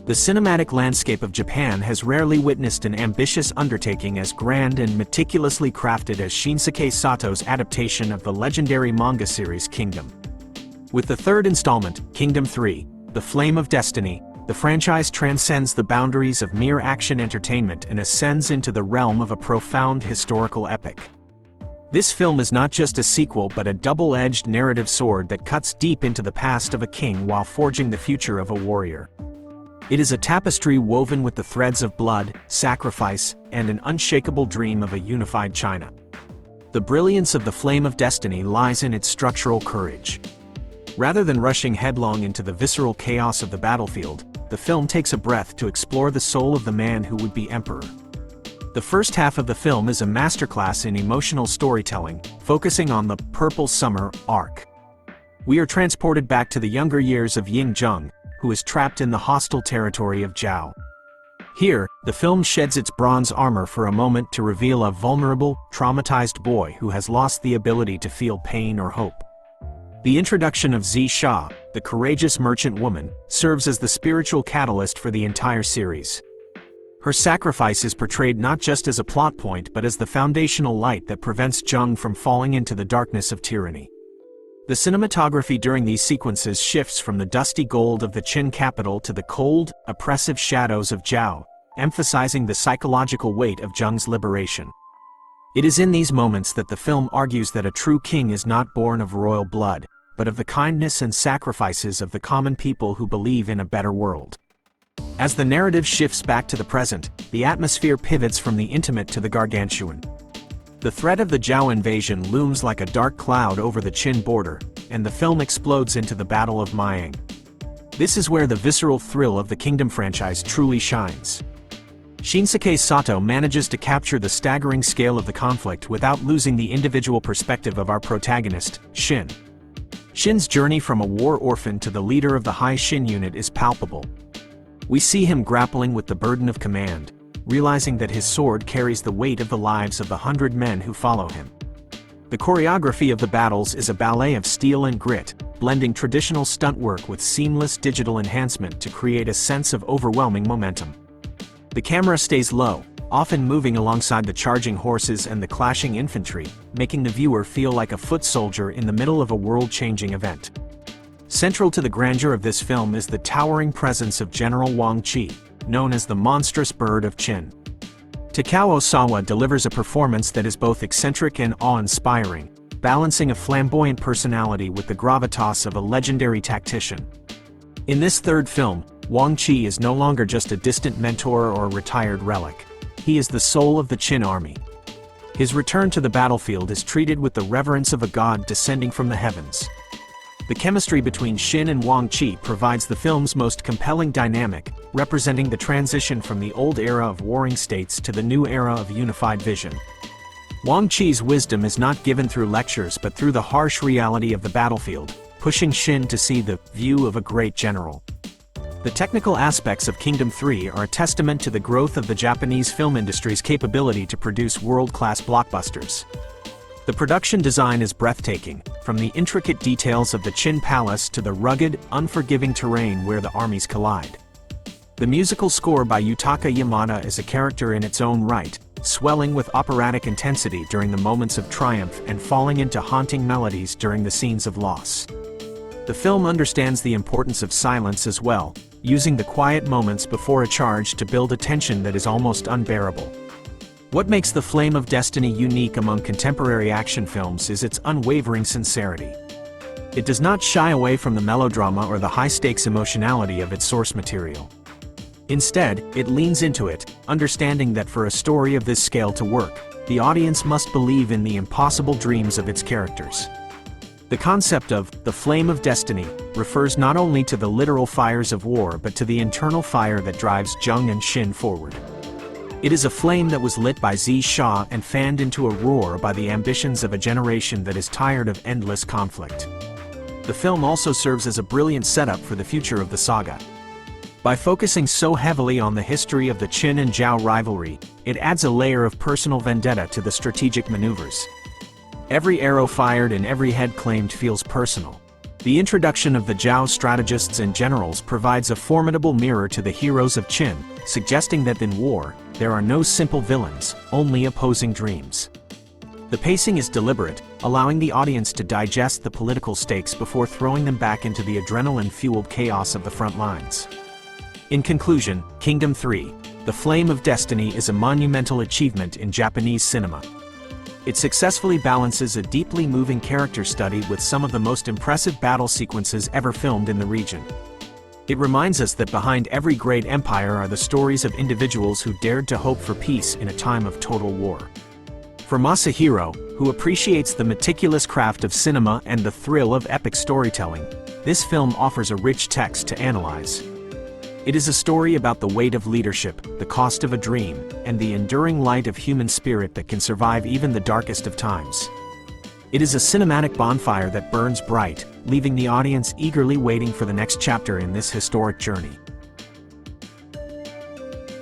The cinematic landscape of Japan has rarely witnessed an ambitious undertaking as grand and meticulously crafted as Shinsuke Sato's adaptation of the legendary manga series Kingdom. With the third installment, Kingdom 3, The Flame of Destiny, the franchise transcends the boundaries of mere action entertainment and ascends into the realm of a profound historical epic. This film is not just a sequel but a double-edged narrative sword that cuts deep into the past of a king while forging the future of a warrior. It is a tapestry woven with the threads of blood, sacrifice, and an unshakable dream of a unified China. The brilliance of The Flame of Destiny lies in its structural courage. Rather than rushing headlong into the visceral chaos of the battlefield, the film takes a breath to explore the soul of the man who would be emperor. The first half of the film is a masterclass in emotional storytelling, focusing on the Purple Summer arc. We are transported back to the younger years of Ying Zheng, who is trapped in the hostile territory of Zhao. Here, the film sheds its bronze armor for a moment to reveal a vulnerable, traumatized boy who has lost the ability to feel pain or hope. The introduction of Zi Sha, the courageous merchant woman, serves as the spiritual catalyst for the entire series. Her sacrifice is portrayed not just as a plot point but as the foundational light that prevents Zheng from falling into the darkness of tyranny. The cinematography during these sequences shifts from the dusty gold of the Qin capital to the cold, oppressive shadows of Zhao, emphasizing the psychological weight of Zheng's liberation. It is in these moments that the film argues that a true king is not born of royal blood, but of the kindness and sacrifices of the common people who believe in a better world. As the narrative shifts back to the present, the atmosphere pivots from the intimate to the gargantuan. The threat of the Zhao invasion looms like a dark cloud over the Qin border, and the film explodes into the Battle of Miang. This is where the visceral thrill of the Kingdom franchise truly shines. Shinsuke Sato manages to capture the staggering scale of the conflict without losing the individual perspective of our protagonist, Shin. Shin's journey from a war orphan to the leader of the High Shin unit is palpable. We see him grappling with the burden of command, realizing that his sword carries the weight of the lives of the 100 men who follow him. The choreography of the battles is a ballet of steel and grit, blending traditional stunt work with seamless digital enhancement to create a sense of overwhelming momentum. The camera stays low, often moving alongside the charging horses and the clashing infantry, making the viewer feel like a foot soldier in the middle of a world-changing event. Central to the grandeur of this film is the towering presence of General Wang Qi, known as the monstrous bird of Qin. Takao Osawa delivers a performance that is both eccentric and awe-inspiring, balancing a flamboyant personality with the gravitas of a legendary tactician. In this third film, Wang Qi is no longer just a distant mentor or a retired relic. He is the soul of the Qin army. His return to the battlefield is treated with the reverence of a god descending from the heavens. The chemistry between Shin and Wang Qi provides the film's most compelling dynamic, representing the transition from the old era of warring states to the new era of unified vision. Wang Qi's wisdom is not given through lectures but through the harsh reality of the battlefield, pushing Shin to see the view of a great general. The technical aspects of Kingdom 3 are a testament to the growth of the Japanese film industry's capability to produce world-class blockbusters. The production design is breathtaking, from the intricate details of the Qin Palace to the rugged, unforgiving terrain where the armies collide. The musical score by Yutaka Yamada is a character in its own right, swelling with operatic intensity during the moments of triumph and falling into haunting melodies during the scenes of loss. The film understands the importance of silence as well, using the quiet moments before a charge to build a tension that is almost unbearable. What makes The Flame of Destiny unique among contemporary action films is its unwavering sincerity. It does not shy away from the melodrama or the high-stakes emotionality of its source material. Instead, it leans into it, understanding that for a story of this scale to work, the audience must believe in the impossible dreams of its characters. The concept of the flame of destiny refers not only to the literal fires of war but to the internal fire that drives Zheng and Shin forward. It is a flame that was lit by Zi Sha and fanned into a roar by the ambitions of a generation that is tired of endless conflict. The film also serves as a brilliant setup for the future of the saga. By focusing so heavily on the history of the Qin and Zhao rivalry, it adds a layer of personal vendetta to the strategic maneuvers. Every arrow fired and every head claimed feels personal. The introduction of the Zhao strategists and generals provides a formidable mirror to the heroes of Qin, suggesting that in war, there are no simple villains, only opposing dreams. The pacing is deliberate, allowing the audience to digest the political stakes before throwing them back into the adrenaline-fueled chaos of the front lines. In conclusion, Kingdom 3, The Flame of Destiny is a monumental achievement in Japanese cinema. It successfully balances a deeply moving character study with some of the most impressive battle sequences ever filmed in the region. It reminds us that behind every great empire are the stories of individuals who dared to hope for peace in a time of total war. For Masahiro, who appreciates the meticulous craft of cinema and the thrill of epic storytelling, this film offers a rich text to analyze. It is a story about the weight of leadership, the cost of a dream, and the enduring light of human spirit that can survive even the darkest of times. It is a cinematic bonfire that burns bright, leaving the audience eagerly waiting for the next chapter in this historic journey.